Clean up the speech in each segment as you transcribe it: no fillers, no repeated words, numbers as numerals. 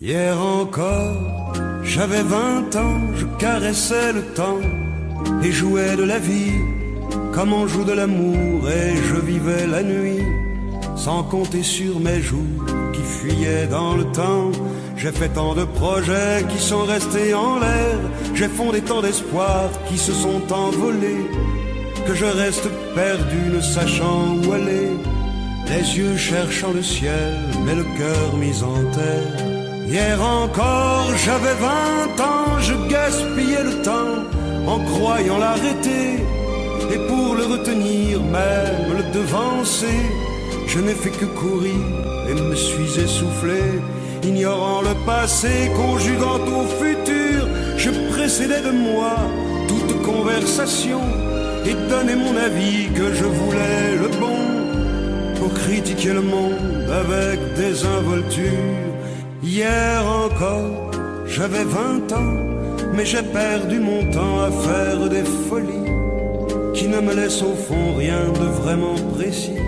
Hier encore, j'avais 20 ans, je caressais le temps et jouais de la vie comme on joue de l'amour, et je vivais la nuit sans compter sur mes jours qui fuyaient dans le temps. J'ai fait tant de projets qui sont restés en l'air, j'ai fondé tant d'espoirs qui se sont envolés, que je reste perdu ne sachant où aller, les yeux cherchant le ciel mais le cœur mis en terre. Hier encore j'avais 20 ans, je gaspillais le temps en croyant l'arrêter, et pour le retenir, même le devancer, je n'ai fait que courir et me suis essoufflé. Ignorant le passé, conjuguant au futur, je précédais de moi toute conversation et donnais mon avis que je voulais le bon, pour critiquer le monde avec désinvolture. Hier encore, j'avais 20 ans, mais j'ai perdu mon temps à faire des folies qui ne me laissent au fond rien de vraiment précis,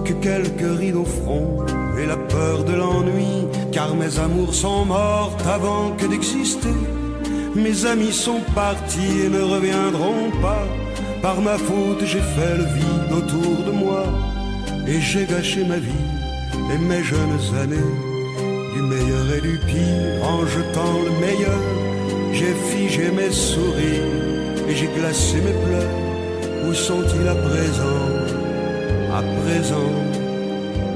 que quelques rides au front et la peur de l'ennui, car mes amours sont mortes avant que d'exister. Mes amis sont partis et ne reviendront pas. Par ma faute j'ai fait le vide autour de moi, et j'ai gâché ma vie et mes jeunes années, du meilleur et du pire en jetant le meilleur. J'ai figé mes sourires et j'ai glacé mes pleurs. Où sont-ils à présent,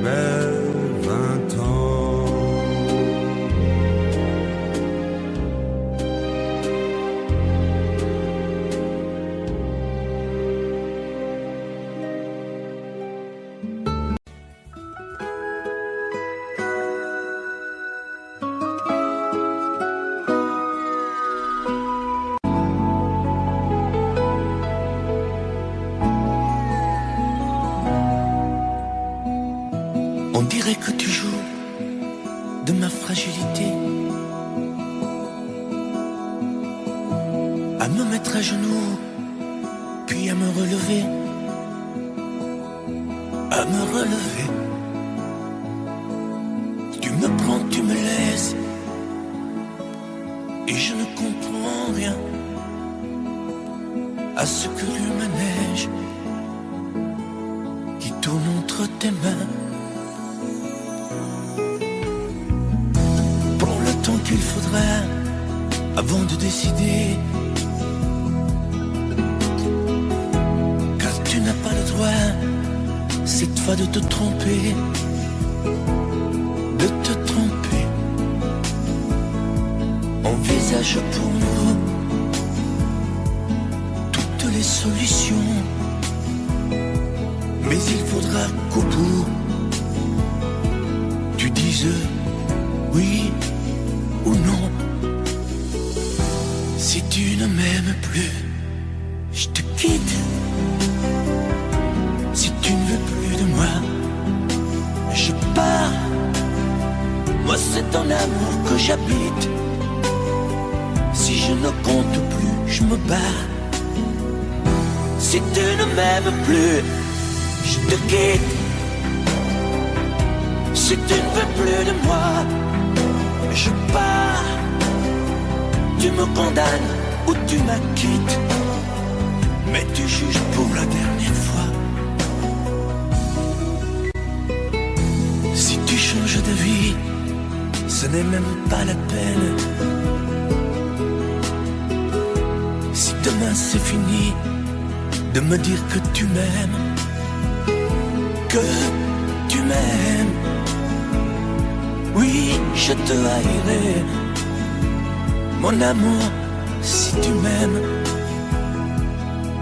mes 20 ans? On dirait que tu joues de ma fragilité, à me mettre à genoux, puis à me relever, à me relever. Tu me prends, tu me laisses, et je ne comprends rien à ce curieux manège qui tourne entre tes mains. Qu'il faudra avant de décider, car tu n'as pas le droit cette fois de te tromper, de te tromper. Envisage pour nous toutes les solutions, mais il faudra qu'au bout tu dises oui ou non. Si tu ne m'aimes plus, je te quitte. Si tu ne veux plus de moi, je pars. Moi c'est ton amour que j'habite. Si je ne compte plus, je me bats. Si tu ne m'aimes plus, je te quitte. Si tu ne veux plus de moi, je pars. Tu me condamnes ou tu m'acquittes, mais tu juges pour la dernière fois. Si tu changes de vie, ce n'est même pas la peine. Si demain c'est fini de me dire que tu m'aimes, que tu m'aimes, oui, je te haïrai, mon amour. Si tu m'aimes,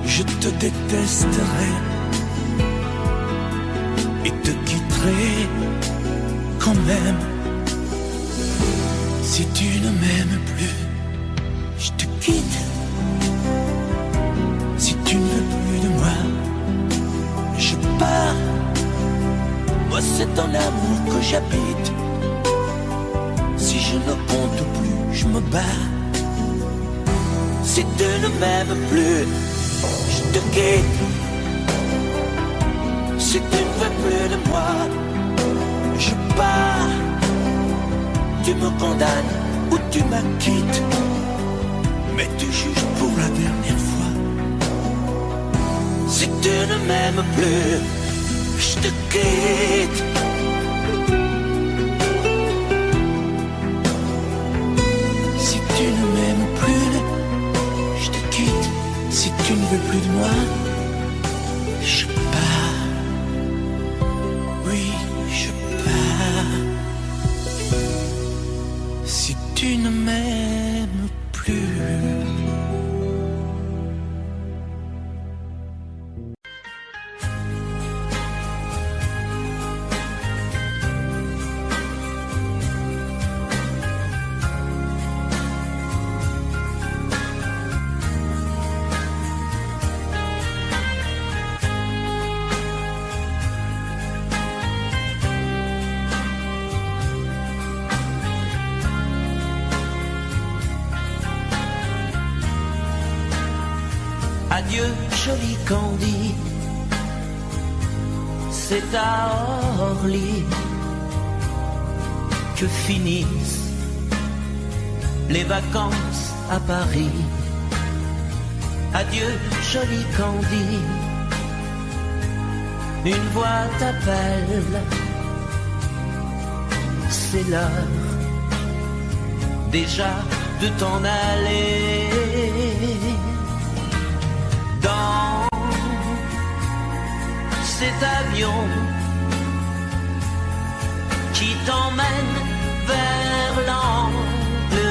je te détesterai et te quitterai quand même. Si tu ne m'aimes plus, je te quitte. Si tu ne veux plus de moi, je pars. Moi c'est ton amour que j'habite. Si je ne compte plus, je me bats. Si tu ne m'aimes plus, je te quitte. Si tu ne veux plus de moi, je pars. Tu me condamnes ou tu m'acquittes. Mais tu juges pour la dernière fois. Si tu ne m'aimes plus, je te quitte. Si tu ne m'aimes plus, je te quitte. Si tu ne veux plus de moi, je pars. Oui, je pars. Si tu ne m'aimes plus. Adieu, joli Candy, c'est à Orly que finissent les vacances à Paris. Adieu, joli Candy, une voix t'appelle, c'est l'heure déjà de t'en aller. Dans cet avion qui t'emmène vers l'Angleterre.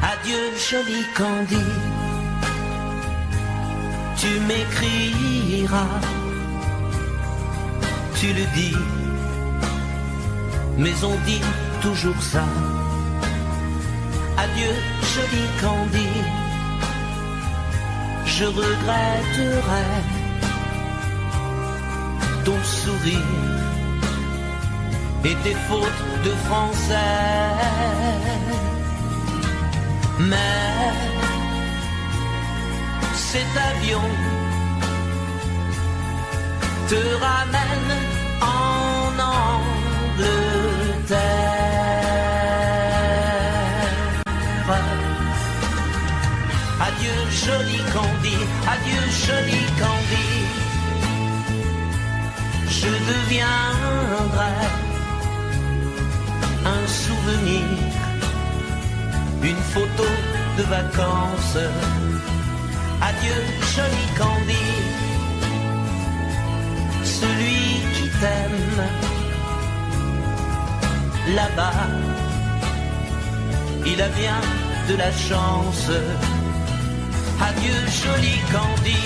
Adieu, joli Candy, tu m'écriras, tu le dis, mais on dit toujours ça. Adieu, joli Candy, je regretterai ton sourire et tes fautes de français. Mais cet avion te ramène en Angleterre. Adieu, joli Candy, adieu, joli Candy, je deviendrai un souvenir, une photo de vacances. Adieu, joli Candy, celui qui t'aime là-bas, il a bien de la chance. Adieu, joli Candy,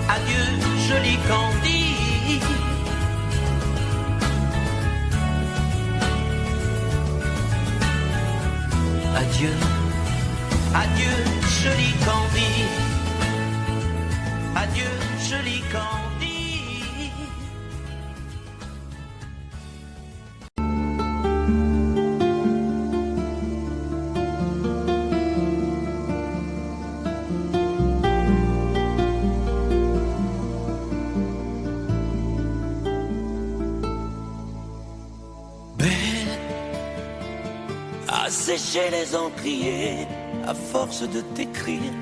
adieu, joli Candy. Adieu, adieu, joli Candy, adieu, joli Candy. Sécher les encriers à force de t'écrire.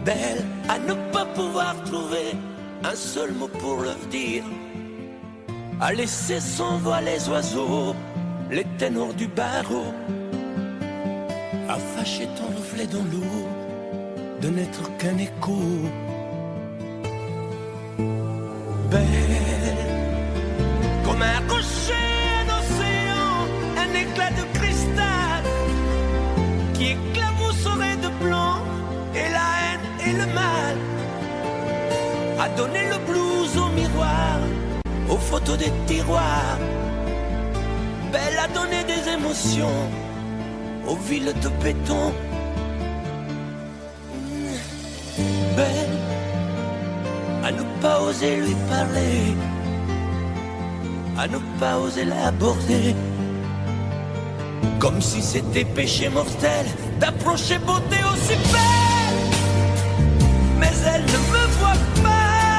Belle à ne pas pouvoir trouver un seul mot pour le dire. À laisser sans voix les oiseaux, les ténors du barreau. À fâcher ton reflet dans l'eau, de n'être qu'un écho. Belle comme un rocher d'océan, un éclat de cristal qui éclabousserait de blanc et la haine et le mal. A donné le blues au miroir, aux photos des tiroirs. Belle a donné des émotions aux villes de béton. Belle à ne pas oser lui parler, à ne pas oser l'aborder, comme si c'était péché mortel d'approcher beauté aussi belle. Mais elle ne me voit pas,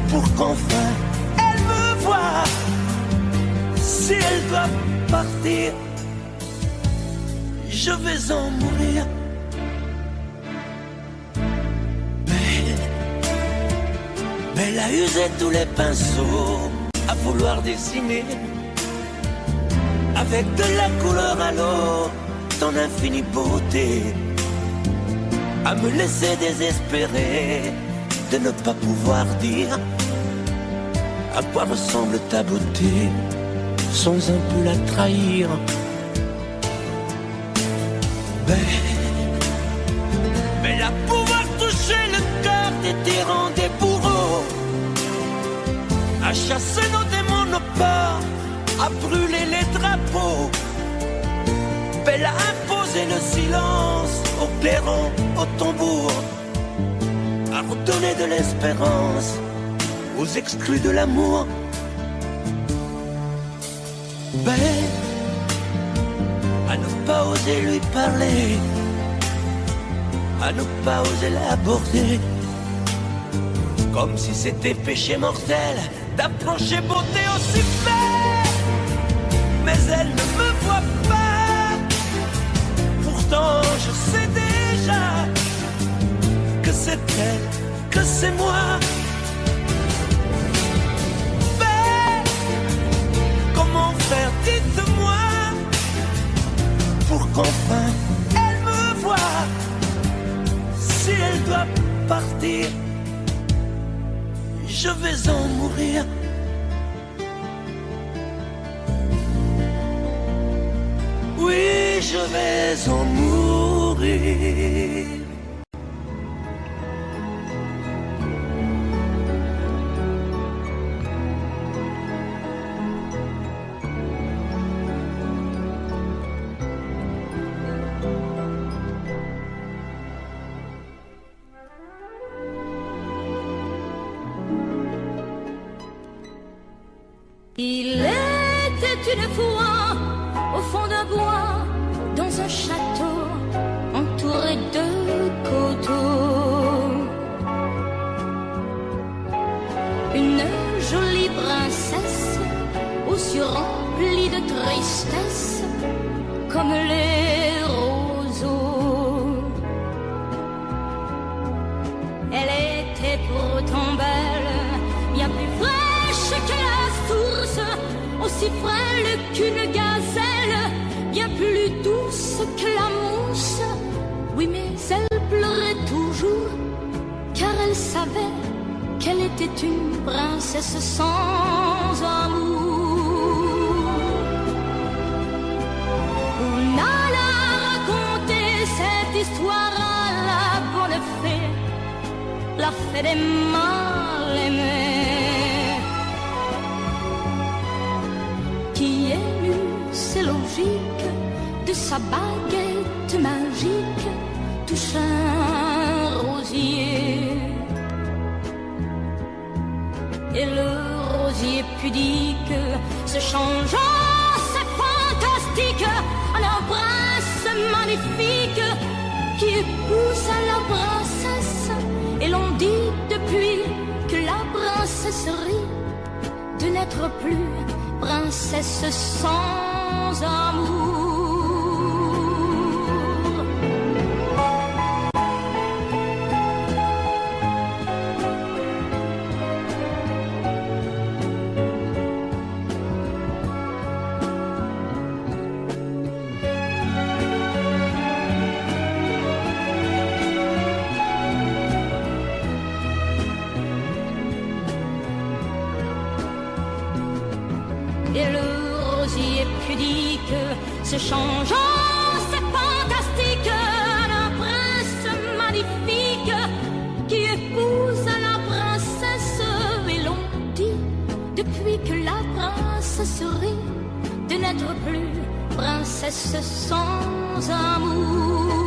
pour qu'enfin elle me voie. Si elle doit partir, je vais en mourir. Elle a usé tous les pinceaux à vouloir dessiner avec de la couleur à l'eau ton infinie beauté, à me laisser désespérer de ne pas pouvoir dire à quoi ressemble ta beauté sans un peu la trahir. Mais à pouvoir toucher le cœur des tyrans, des bourreaux, à chasser nos démons, nos peurs, à brûler les drapeaux, belle à imposer le silence aux clairons, aux tambours, à redonner de l'espérance aux exclus de l'amour. Belle à ne pas oser lui parler, à ne pas oser l'aborder, comme si c'était péché mortel d'approcher beauté aussi belle. Mais elle ne me voit pas, pourtant je sais déjà que c'est elle, que c'est moi. Belle, comment faire, dites-moi, pour qu'enfin elle me voie. Si elle doit partir, je vais en mourir. Oui, je vais en mourir. Il était une fois au fond d'un bois, dans un château entouré de coteaux, une jolie princesse aux yeux remplis de tristesse comme les roseaux. Elle était pourtant belle, bien plus fraîche que la source, aussi frêle qu'une gazelle, bien plus douce que la mousse. Oui, mais elle pleurait toujours, car elle savait qu'elle était une princesse sans amour. On alla raconter cette histoire à la bonne fée, la fée des mal-aimés, qui émut, c'est logique, de sa baguette magique touche un rosier. Et le rosier pudique se changea, c'est fantastique, en un prince magnifique qui épousa la princesse. Et l'on dit depuis que la princesserie de n'être plus princesse sans amour. Et le rosier pudique se changeant, c'est fantastique, en un prince magnifique qui épouse la princesse. Et l'on dit depuis que la princesserie de n'être plus princesse sans amour.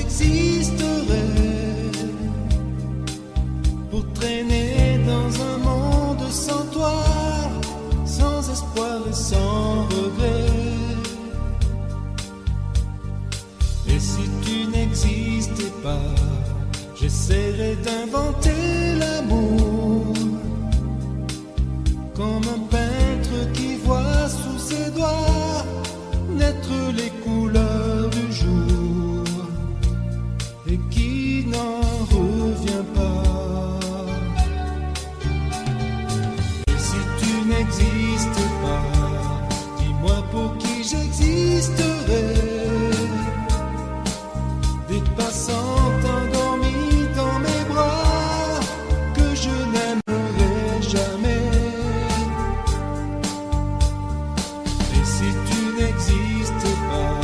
j'existerais pour traîner dans un monde sans toi, sans espoir et sans regret. Et si tu n'existais pas, j'essaierais d'inventer l'amour comme un peintre qui voit sous ses doigts naître les couleurs du jour et qui n'en revient pas. Et si tu n'existes pas, dis-moi pour qui j'existerais. Des passants endormis dans mes bras que je n'aimerais jamais. Et si tu n'existes pas,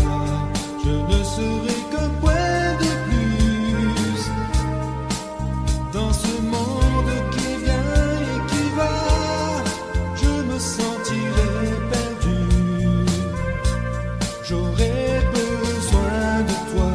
je ne serai qu'un point de plus dans ce monde qui vient et qui va. Je me sentirais perdu, j'aurais besoin de toi.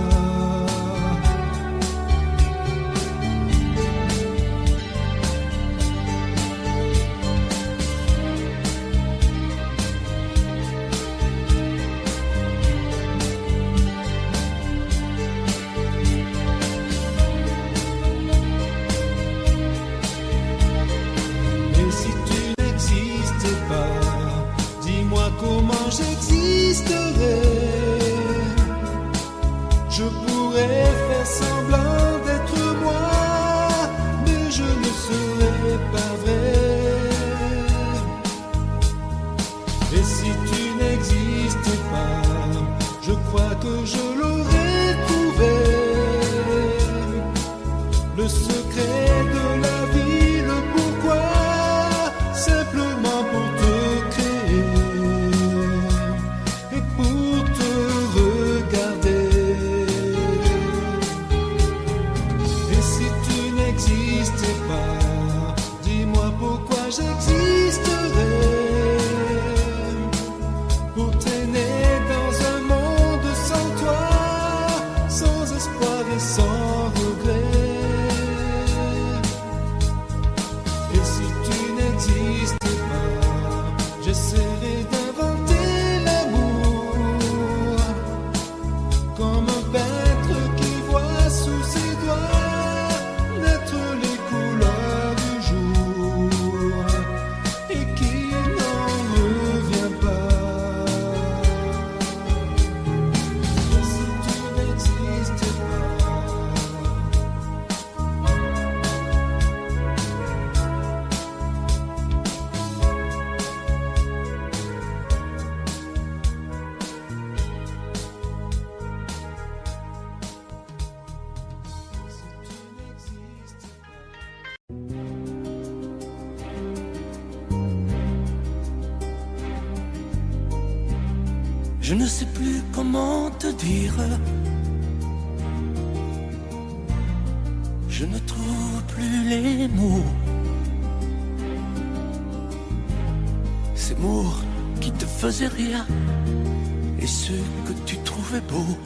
Et si tu n'existes pas, dis-moi comment j'existerais. Je pourrais faire semblant d'être moi, mais je ne serais pas vrai. Et si tu n'existais pas, je crois que je l'aurais trouvé. Le secret de la vie, le pourquoi, simplement pour te créer et pour te regarder. Et si tu n'existais pas, dis-moi pourquoi j'existerais. Pour traîner dans un monde sans toi, sans espoir et sans regret. Et si tu n'existes pas, j'essaierai d'inventer l'amour comme un peintre qui voit sous ses doigts naître les couleurs du jour et qui n'en revient pas. Et si tu n'existes pas, Je ne sais plus comment te dire. Je ne trouve plus les mots. Ces mots qui te faisaient rire et ceux que tu trouvais beaux.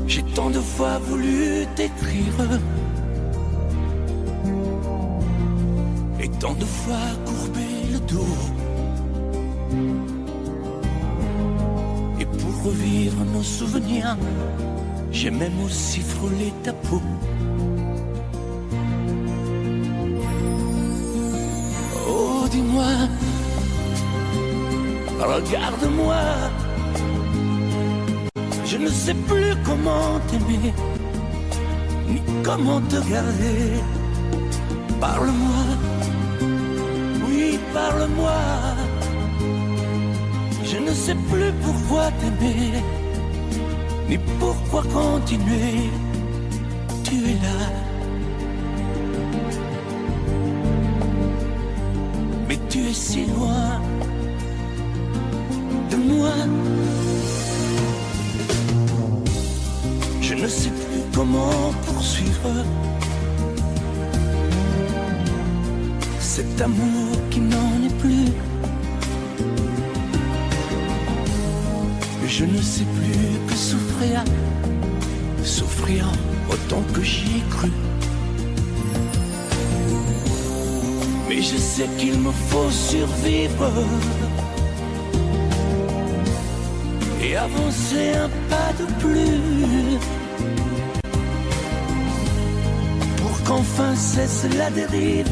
J'ai tant de fois voulu t'écrire et tant de fois courbé le dos. Et pour revivre nos souvenirs, j'ai même aussi frôlé ta peau. Oh, dis-moi, regarde-moi. Je ne sais plus comment t'aimer, ni comment te garder. Parle-moi, oui, parle-moi. Je ne sais plus pourquoi t'aimer, ni pourquoi continuer. Tu es là, mais tu es si loin de moi. Je ne sais plus comment poursuivre cet amour qui n'en est plus. je ne sais plus que souffrir, souffrir autant que j'y ai cru. Mais je sais qu'il me faut survivre et avancer un pas de plus pour qu'enfin cesse la dérive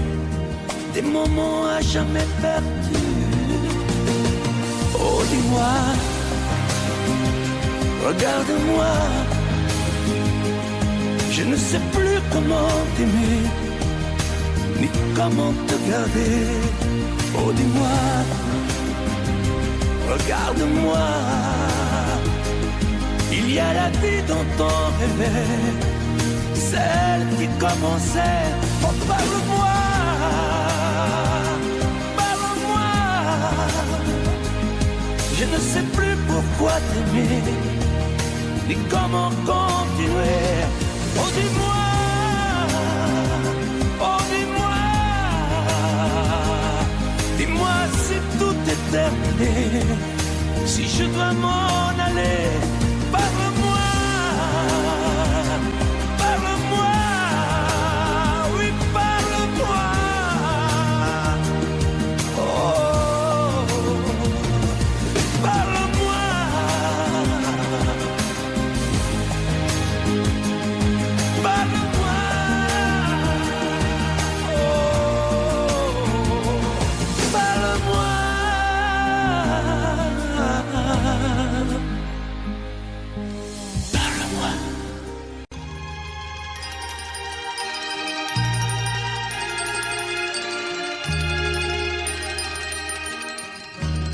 des moments à jamais perdus. Oh, dis-moi, regarde-moi, je ne sais plus comment t'aimer, ni comment te garder. Oh, dis-moi, regarde-moi, il y a la vie dont on rêvait, celle qui commençait. Oh, parle-moi, parle-moi, je ne sais plus pourquoi t'aimer, ni comment continuer. Oh, dis-moi, oh, dis-moi, dis-moi si tout est terminé, si je dois m'en aller. Parle-moi, parle-moi, oui, parle-moi. Oh, parle-moi. Parle-moi. Oh, parle-moi.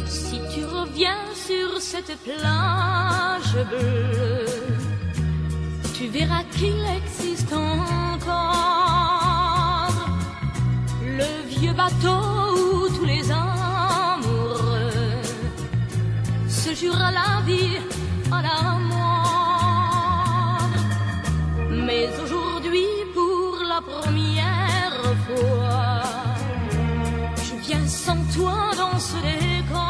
Si tu reviens sur cette plage bleue, tu verras qu'il existe encore le vieux bateau où tous les amoureux se jurent à la vie, à la mort. Mais aujourd'hui, pour la première fois, je viens sans toi dans ce décor,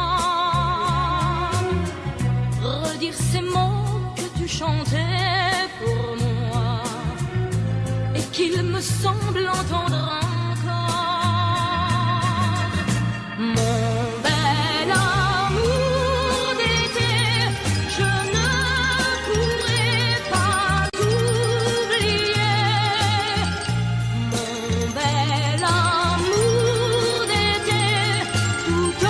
redire ces mots que tu chantais pour moi et qu'il me semble entendre encore. Mon bel amour d'été, je ne pourrai pas t'oublier. Mon bel amour d'été, toute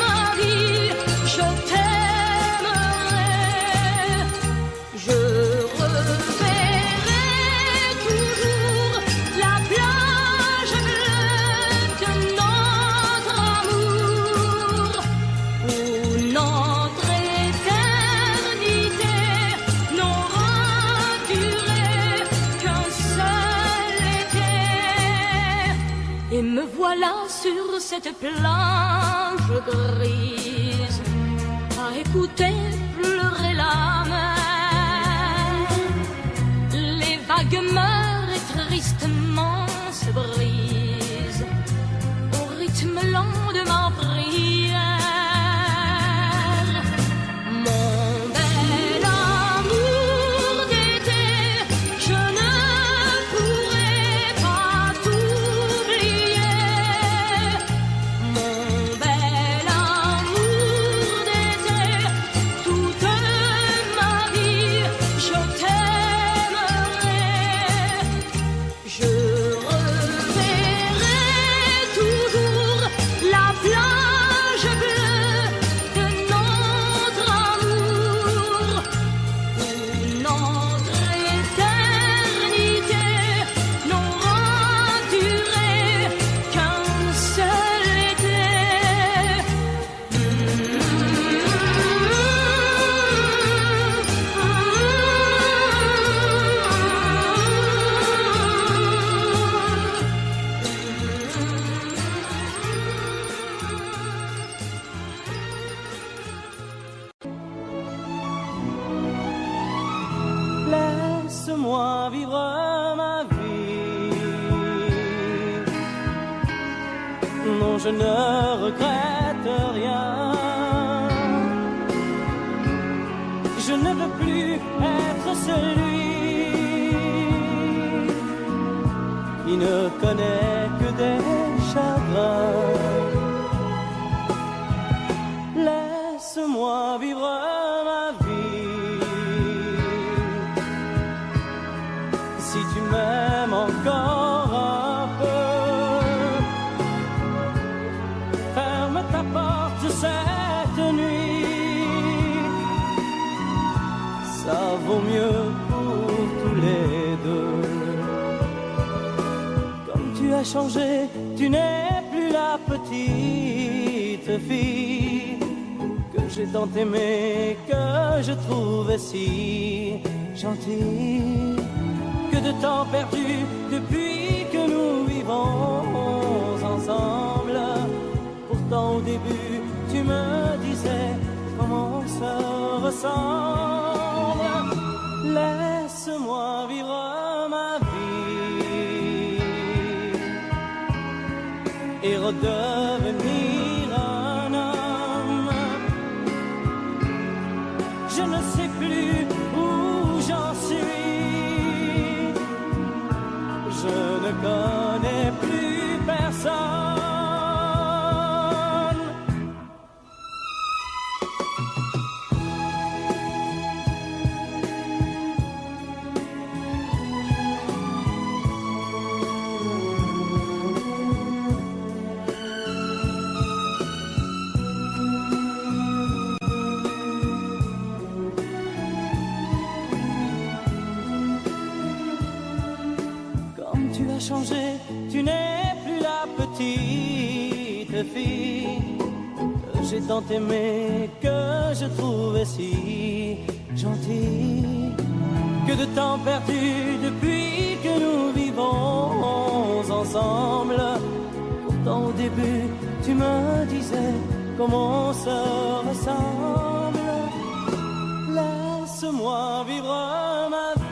ma vie, je t'aimerai. Je reverrai toujours la plage bleue de notre amour, où notre éternité n'aura duré qu'un seul été. Et me voilà sur cette plage grise, à écouter pleurer la mer. Les vagues meurent et tristement se brisent au rythme lent de ma prière. Mon bel amour d'été, je ne pourrai pas t'oublier. Mon bel amour d'été, toute ma vie, je t'aimerai. Je reverrai toujours la plage bleue de notre amour, où notre éternité n'aura duré qu'un seul été. Laisse-moi vivre ma vie. Non, je ne regrette rien. Je ne veux plus être celui qui ne connaît que des chagrins. Laisse-moi vivre ma vie. Si tu m'aimes encore un peu, ferme ta porte cette nuit. Ça vaut mieux pour tous les deux. Comme tu as changé, tu n'es plus la petite fille que j'ai tant aimée, que je trouvais si gentille. Que de temps perdu depuis que nous vivons ensemble. Pourtant au début tu me disais comment on se ressemble. Laisse-moi vivre ma vie et redevenir un homme. Je ne sais plus où j'en suis. Je ne connais plus personne. Changé, tu n'es plus la petite fille que j'ai tant aimée, que je trouvais si gentille. Que de temps perdu depuis que nous vivons ensemble. Pourtant au début tu me disais comment on se ressemble. Laisse-moi vivre ma vie.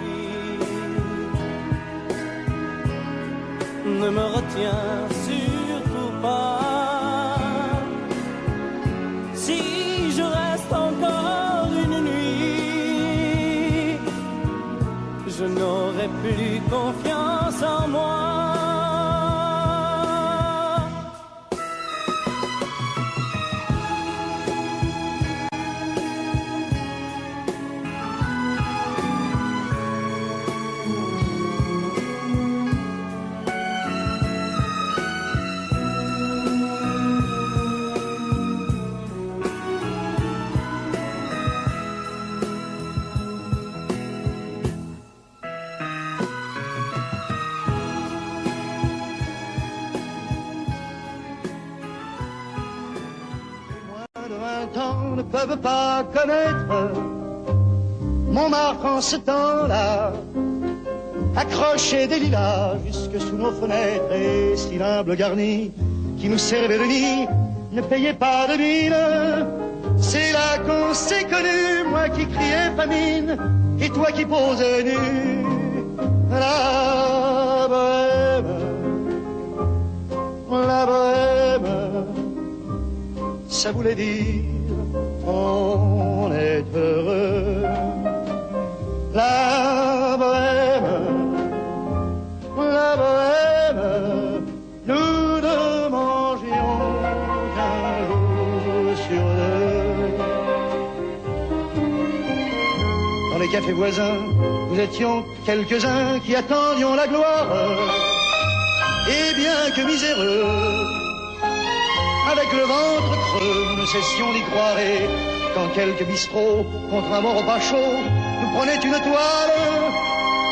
Ne me retiens surtout pas. Si je reste encore une nuit, je n'aurai plus confiance en moi. Ne peuvent pas connaître Montmartre en ce temps-là, accroché des lilas jusque sous nos fenêtres, et si l'humble garni qui nous servait de nid ne payait pas de mine. C'est là qu'on s'est connus, moi qui criais famine et toi qui posais nu. La bohème, ça voulait dire on est heureux. La bohème, nous ne mangions qu'un jour sur deux. Dans les cafés voisins, nous étions quelques-uns qui attendions la gloire. Et bien que miséreux, avec le ventre creux, nous ne cessions d'y croire. Et quand quelques bistrots, contre un bon repas chaud, nous prenaient une toile,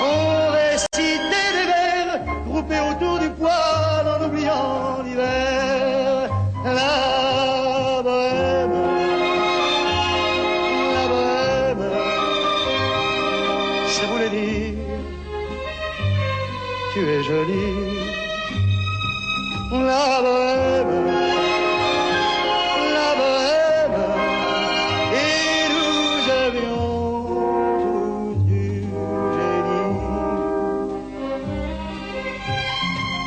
on récitait des vers, groupés autour du poêle, en oubliant l'hiver. La bohème, ça voulait dire tu es jolie. La bohème,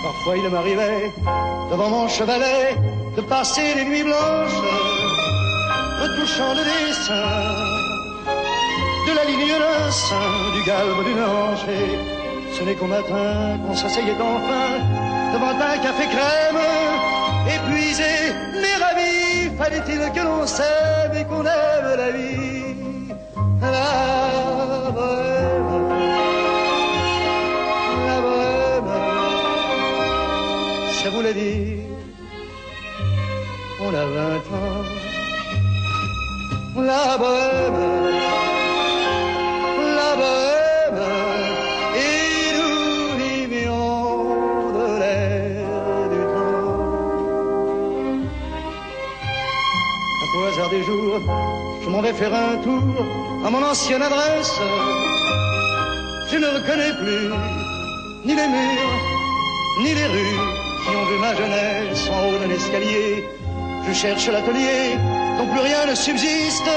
parfois il m'arrivait, devant mon chevalet, de passer des nuits blanches, retouchant le dessin, la ligne d'un sein, du galbe d'une hanche. Et ce n'est qu'au matin qu'on s'asseyait enfin devant un café crème. Épuisé, mais ravi, fallait-il que l'on s'aime et qu'on aime la vie. La bohème, la bohème, ça voulait dire on a 20 ans. La bohème, la bohème, et nous vivions de l'air du temps. Au hasard des jours, je m'en vais faire un tour à mon ancienne adresse. Je ne reconnais plus ni les murs, ni les rues qui ont vu ma jeunesse en haut d'un escalier. Je cherche l'atelier dont plus rien ne subsiste.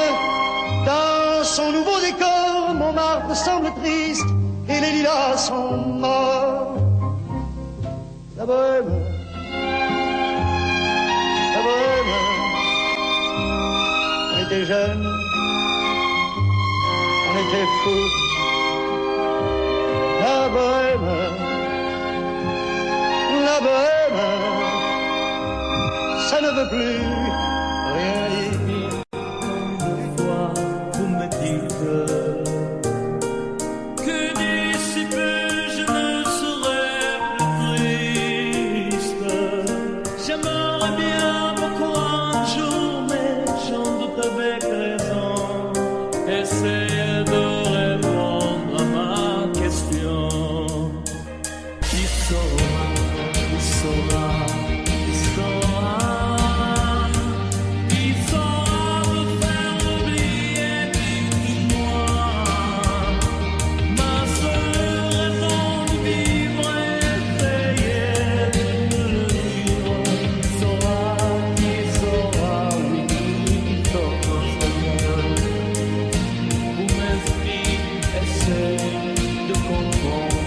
Dans son nouveau décor, Montmartre semble triste et les lilas sont morts. La bohème, la bohème, on était jeunes, on était fous. La bohème, la bohème, ça ne veut plus rien dire. Des fois, vous me dites que d'ici peu je ne serai plus triste. J'aimerais bien beaucoup un jour, mais j'en doute avec raison. Essayez de répondre à ma question. Qui saura, qui saura, qui saura, qui saura me faire oublier moi. Ma seule raison de vivre est essayer de me le dire. Qui saura, oui, qui saura. Où m'esprit essaie de comprendre.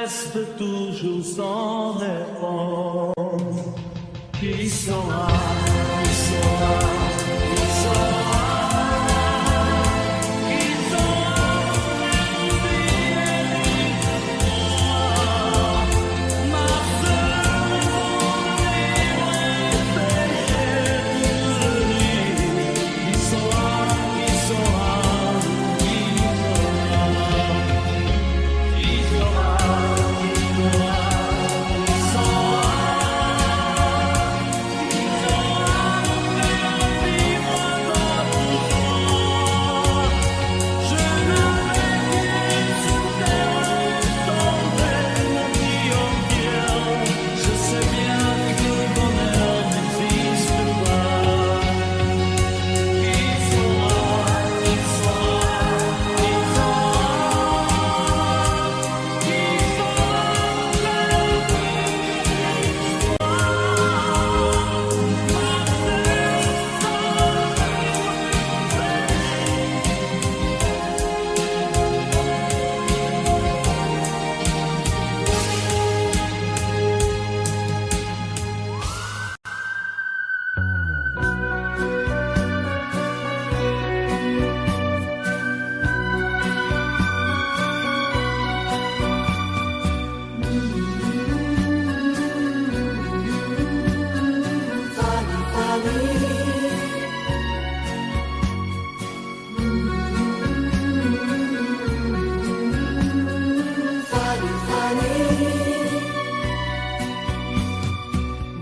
Reste toujours sans réponse. Qui saura, qui saura, qui saura, qui saura faire oublier moi. Ma seule raison de vivre est essayer de me le dire. Qui saura, qui saura, qui saura, qui saura.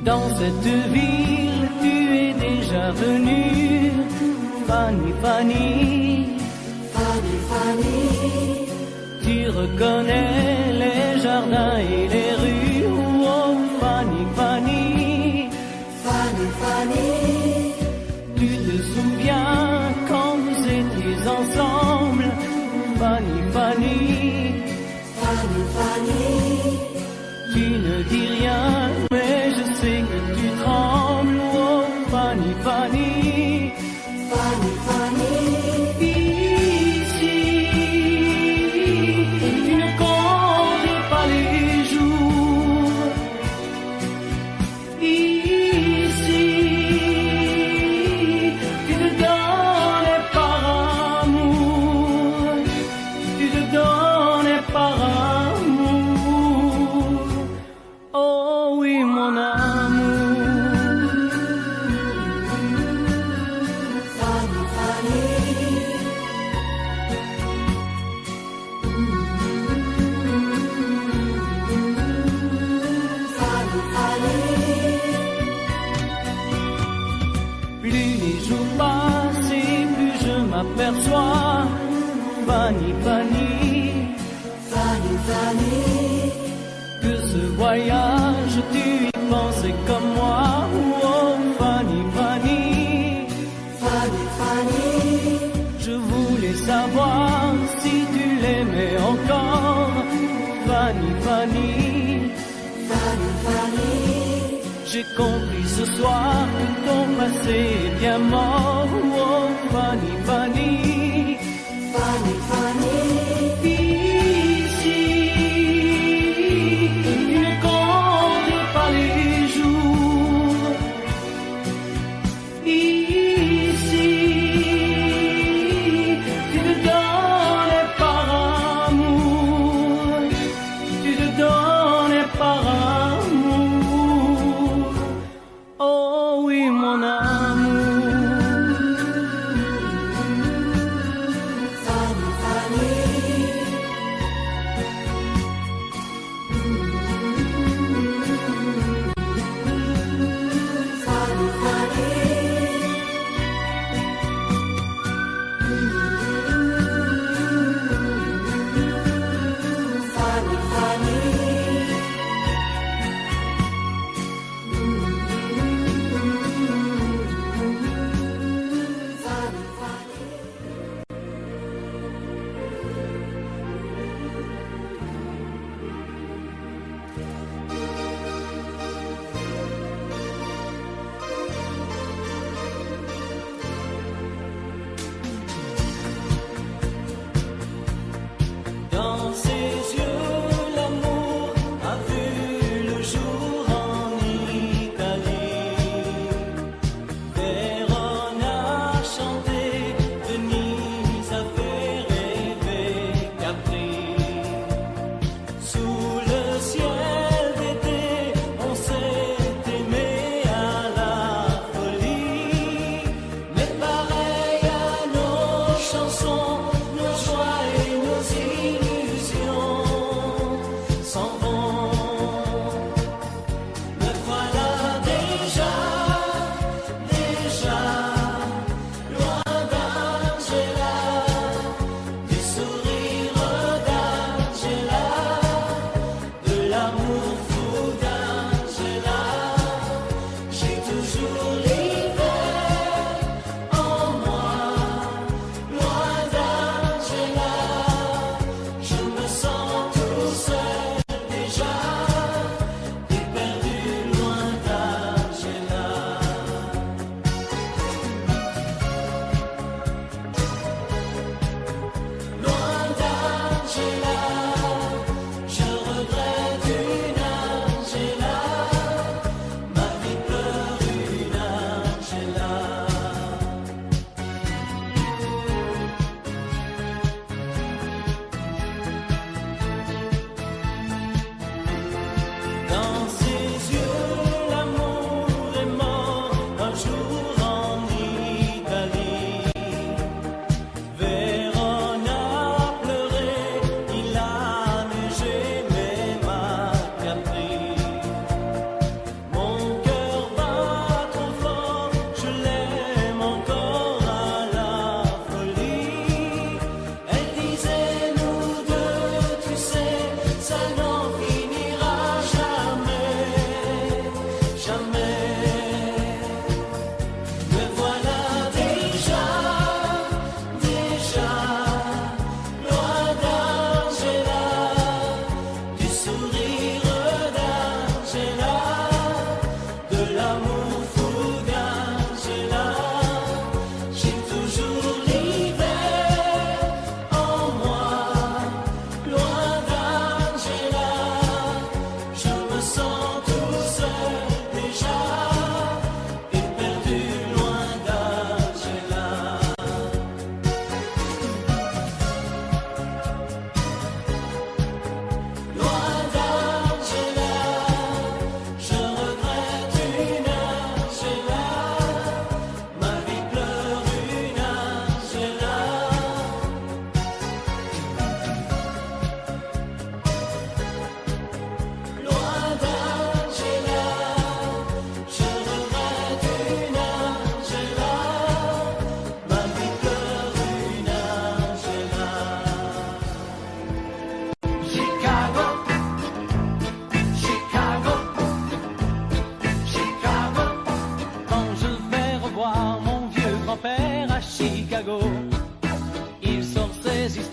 Dans cette ville, tu es déjà venue, Fanny, Fanny, Fanny, Fanny. Tu reconnais les jardins et les rues, oh Fanny, Fanny, Fanny, Fanny. Tu te souviens quand vous étiez ensemble, Fanny, Fanny, Fanny, Fanny. Tu ne dis rien, mais je sais que tu trembles, oh Fanny, Fanny, Fanny, Fanny. Ici, tu ne comptes pas les jours. Ici, tu te donnes par amour, tu te donnes par amour. Oh oui, mon amour. Fanny, Fanny. Fanny, Fanny. Plus les jours passent et plus je m'aperçois, Fanny, Fanny, Fanny, Fanny, que ce voyage tu y pensais comme moi, oh Fanny, Fanny, Fanny, Fanny. Je voulais savoir si tu l'aimais encore, Fanny, Fanny, Fanny, Fanny. J'ai compris ce soir que ton passé est bien mort, oh Fanny, Fanny, Fanny, Fanny. Ici, tu ne comptes pas les jours. Ici, tu te donnes par amour, tu te donnes par amour. Oh oui, mon amour. Fanny, Fanny.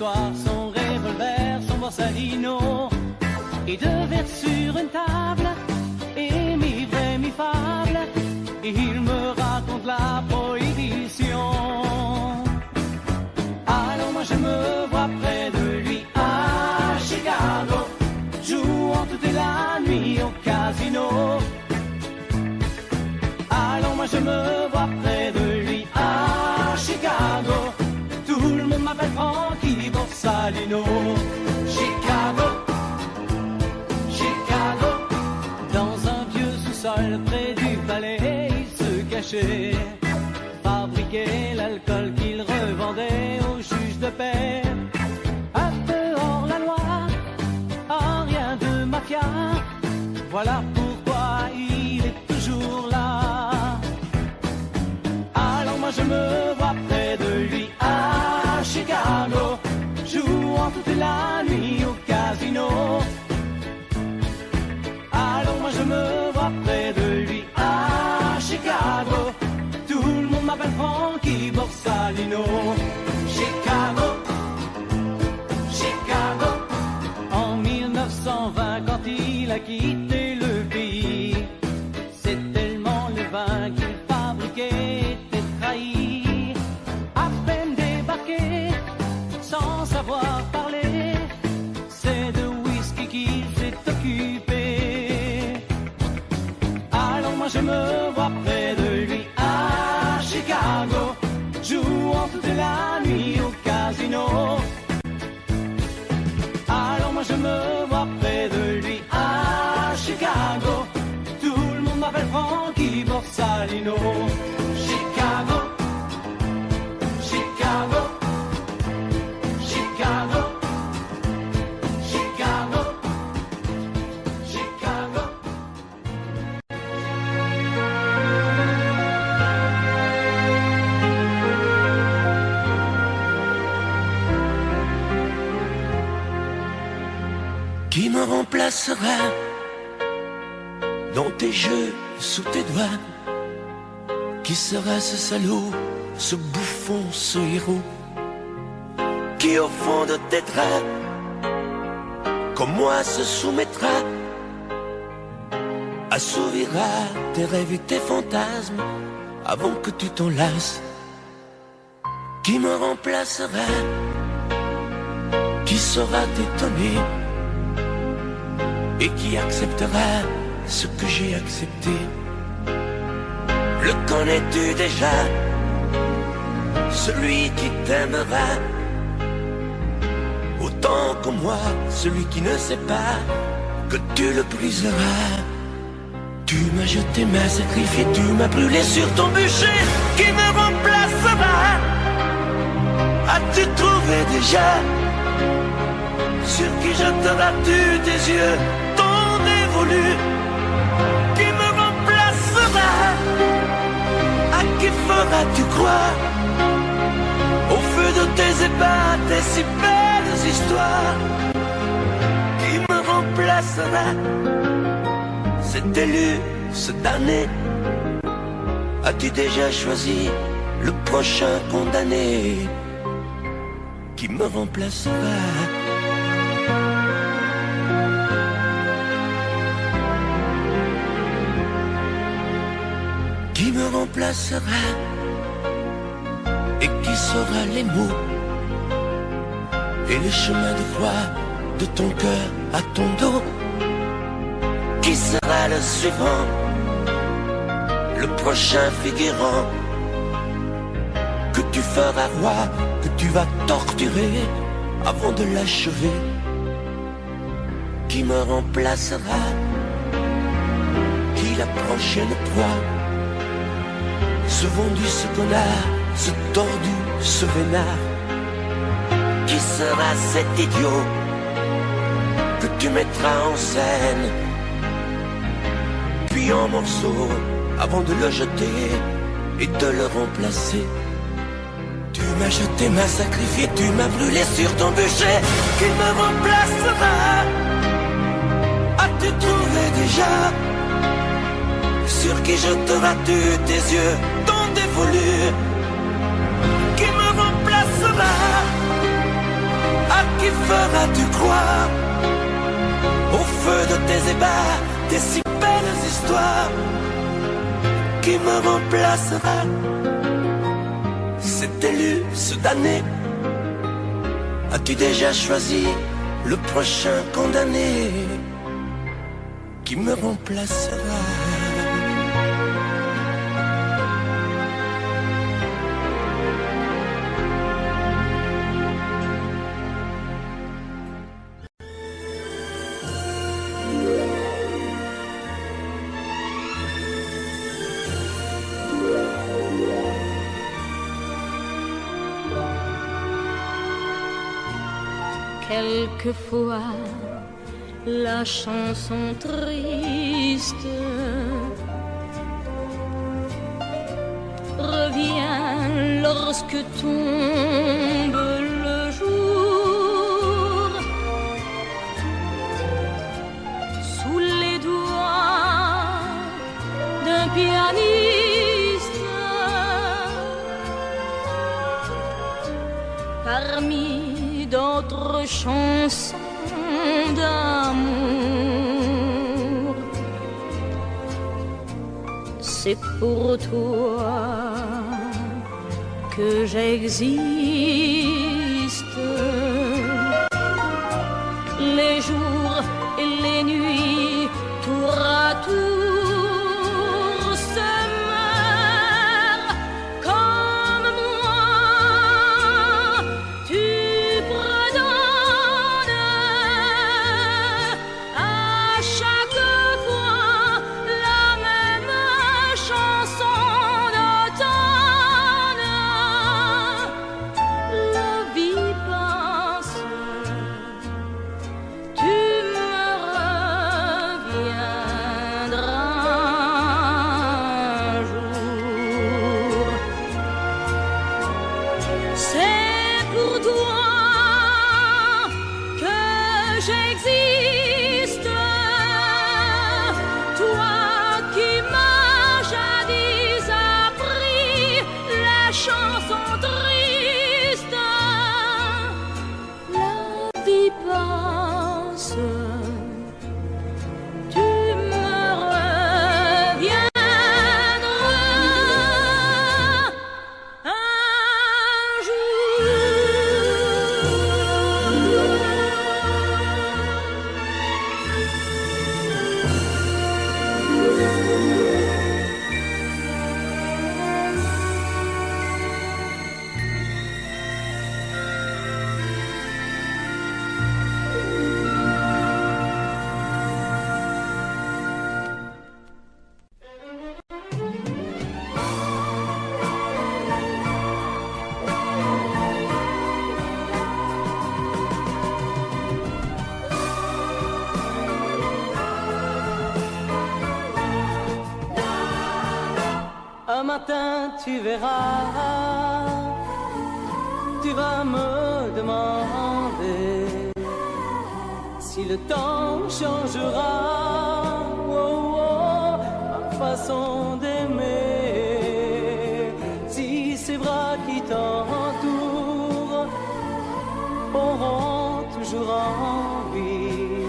soir, son revolver, son Borsalino, et deux verres sur une table, et mi-vrai, mi-fable, et il me raconte la prohibition. Alors moi je me vois près de lui à Chicago, jouant toute la nuit au casino. Alors moi je me vois près de lui à Chicago, tout le monde m'appelle Frankie Borsalino. Chicago, Chicago, dans un vieux sous-sol près du palais, il se cachait, fabriquait l'alcool qu'il revendait aux juges de paix. Un peu hors la loi, oh, rien de mafia, voilà pourquoi il est toujours là. Alors moi je me vois près de lui à Chicago, jouant toute la nuit au casino. Alors moi je me vois près de lui à Chicago, tout le monde m'appelle Frankie Borsalino. Chicago, Chicago, en 1920 quand il a quitté le pays, c'est tellement le vin qu'il fabriquait était trahi. À peine débarqué, sans savoir parler, c'est de whisky qu'il s'est occupé. Alors moi je me vois près de lui à Chicago, jouant toute la nuit au casino. Alors moi je me vois près de lui à Chicago, tout le monde m'appelle Frankie Borsalino. Chicago, Chicago, Chicago, Chicago, Chicago. Qui me remplacera dans tes jeux, sous tes doigts? Qui sera ce salaud, ce bouffon, ce héros, qui au fond de tes draps, comme moi, se soumettra, assouvira tes rêves et tes fantasmes avant que tu t'en lasses? Qui me remplacera? Qui saura t'étonner et qui acceptera ce que j'ai accepté? Le connais-tu déjà, celui qui t'aimera autant que moi, celui qui ne sait pas que tu le briseras? Tu m'as jeté, m'as sacrifié, tu m'as brûlé sur ton bûcher. Qui me remplacera? As-tu trouvé déjà sur qui jetteras-tu tes yeux, ton dévolu? Qui me remplacera? À qui feras-tu croire au feu de tes ébats, tes si belles histoires? Qui me remplacera? Cet élu, ce damné, as-tu déjà choisi le prochain condamné? Qui me remplacera? Qui me remplacera? Et qui saura les mots et les chemins de croix de ton cœur à ton dos? Qui sera le suivant, le prochain figurant que tu feras roi, que tu vas torturer avant de l'achever? Qui me remplacera? Qui la prochaine proie? Ce vendu, ce connard, ce tordu, ce vénard? Qui sera cet idiot que tu mettras en scène, puis en morceaux, avant de le jeter et de le remplacer? Tu m'as jeté, m'as sacrifié, tu m'as brûlé sur ton bûcher. Qui me remplacera? As-tu trouvé déjà sur qui jetteras-tu tes yeux, ton dévolu? Qui me remplacera? À qui feras-tu croire? Au feu de tes ébats, tes si belles histoires. Qui me remplacera? Cet élu, ce damné. As-tu déjà choisi le prochain condamné? Qui me remplacera? Quelquefois, la chanson triste revient lorsque tombe le jour. Sous les doigts d'un pianiste, parmi d'autres chansons d'amour. C'est pour toi que j'existe. Les jours et les nuits, tour à tour, se meurent comme moi. Tu Un matin tu verras, tu vas me demander si le temps changera ma façon d'aimer, si ces bras qui t'entourent auront toujours envie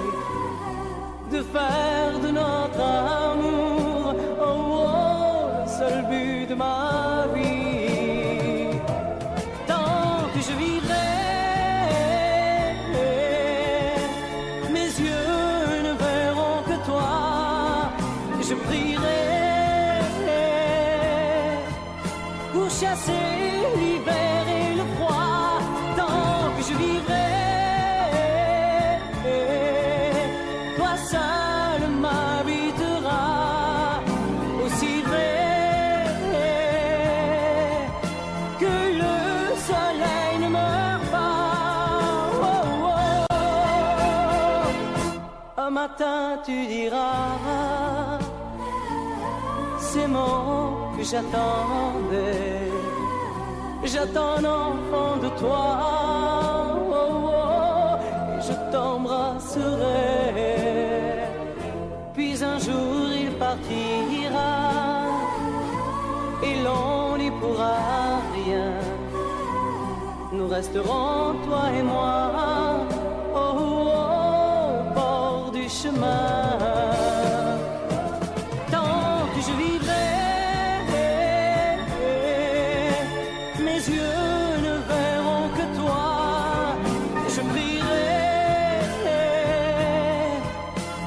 de faire de notre amour le seul but de ma vie. Tant que je vivrai, mes yeux ne verront que toi. Je prierai pour chasser l'hiver et le froid. Tant que je vivrai, toi seul m'habiteras. Aussi vrai un matin tu diras ces mots que j'attendais. J'attends un enfant de toi, et je t'embrasserai. Puis un jour il partira, et l'on n'y pourra rien. Nos nous resterons, toi et moi, au bord du chemin. Tant que je vivrai, mes yeux ne verront que toi. Et je prierai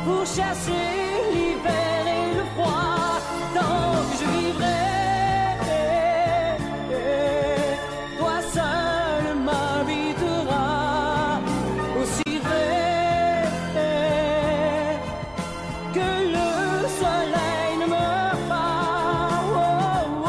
pour chasser l'hiver et le froid. Tant que je vivrai, toi seul m'habiteras. Aussi vrai que le soleil ne meurt pas. Oh, oh.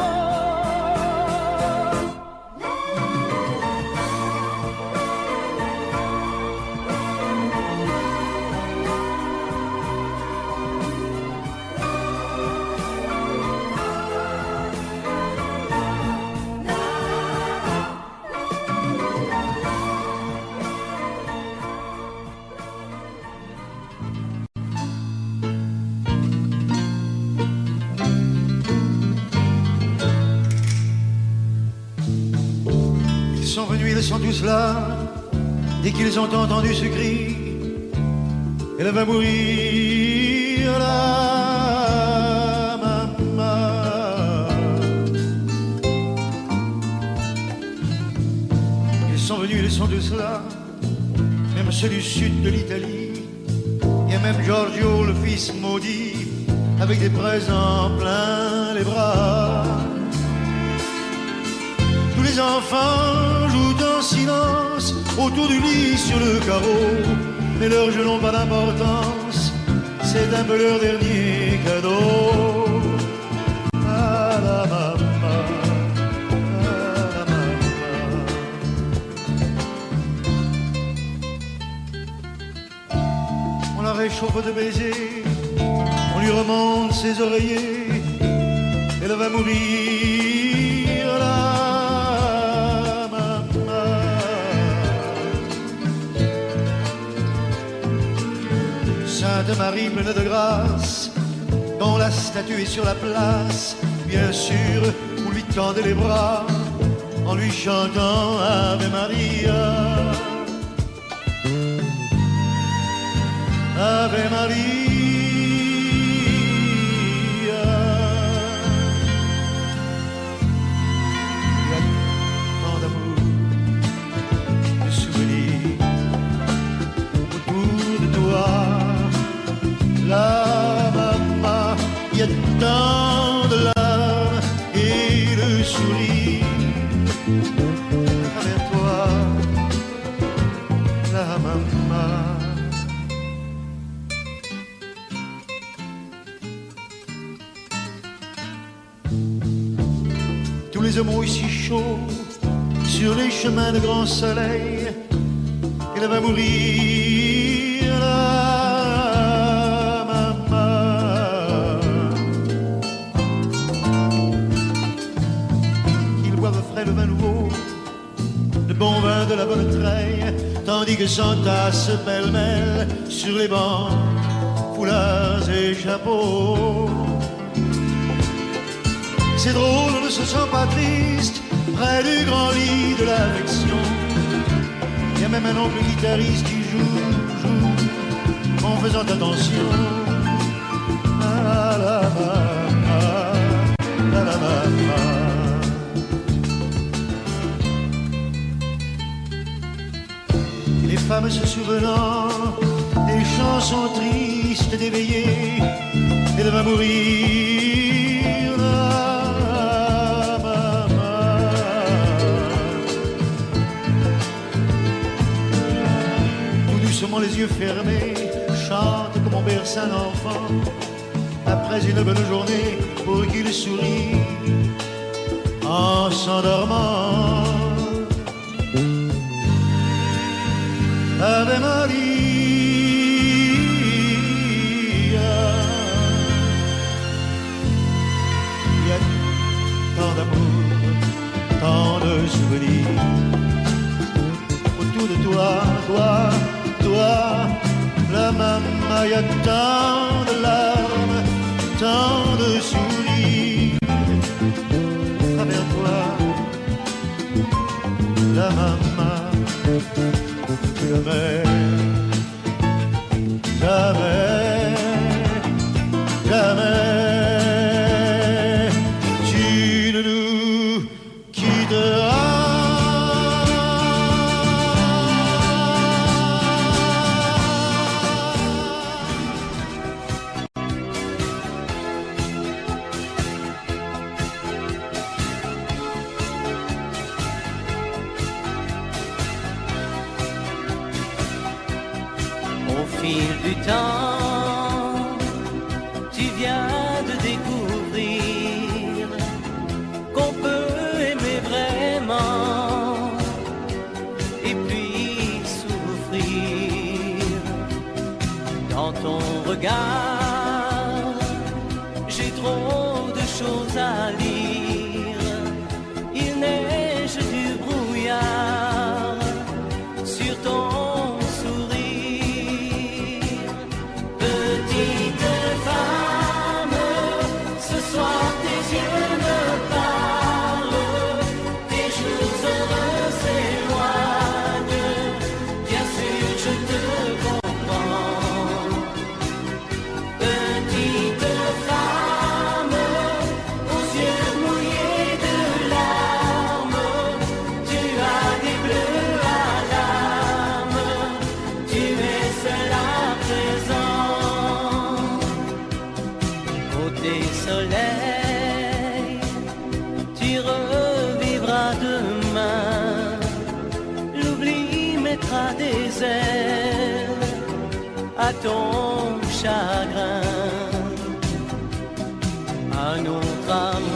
Ils sont venus, ils sont tous là. Dès qu'ils ont entendu ce cri, elle va mourir la maman. Ils sont venus, ils sont tous là. Même ceux du sud de l'Italie. Il y a même Giorgio, le fils maudit, avec des présents plein les bras. Tous les enfants jouent en silence autour du lit sur le carreau, mais leurs jeux n'ont pas d'importance, c'est un peu leur dernier cadeau. Ah la maman, ah la maman. On la réchauffe de baisers, on lui remonte ses oreillers, elle va mourir là. Sainte Marie pleine de grâce, dont la statue est sur la place, bien sûr, vous lui tendez les bras en lui chantant Ave Maria. Ave Maria. Il y a tant d'amour, de souvenirs autour de toi. La maman, il y a tant de larmes et de sourires avec toi, la maman. Tous les hommes ont ici chaud sur les chemins de grand soleil, elle va mourir là. Le vin nouveau, le bon vin de la bonne treille, tandis que s'entassent pêle-mêle sur les bancs foulards et chapeaux. C'est drôle, on ne se sent pas triste près du grand lit de l'affection. Il y a même un oncle guitariste qui joue en faisant attention à la maman, à la maman. Les femmes se souvenant des chansons tristes d'éveillé, elle va mourir la maman. Tout doucement les yeux fermés, chante comme on berce un enfant, après une bonne journée pour qu'il sourit en s'endormant. Ave Maria, il y a tant d'amour, tant de souvenirs autour de toi, toi, la maman, il y a tant de larmes, tant de sourires à travers toi, la maman. jamais, jamais, jamais, tu ne nous quitteras. Au fil du temps, tu viens de découvrir qu'on peut aimer vraiment et puis souffrir. Dans ton regard, j'ai trop de choses à lire. Il neige du brouillard sur ton soleil, tu revivras demain. L'oubli mettra des ailes à ton chagrin. Un autre amour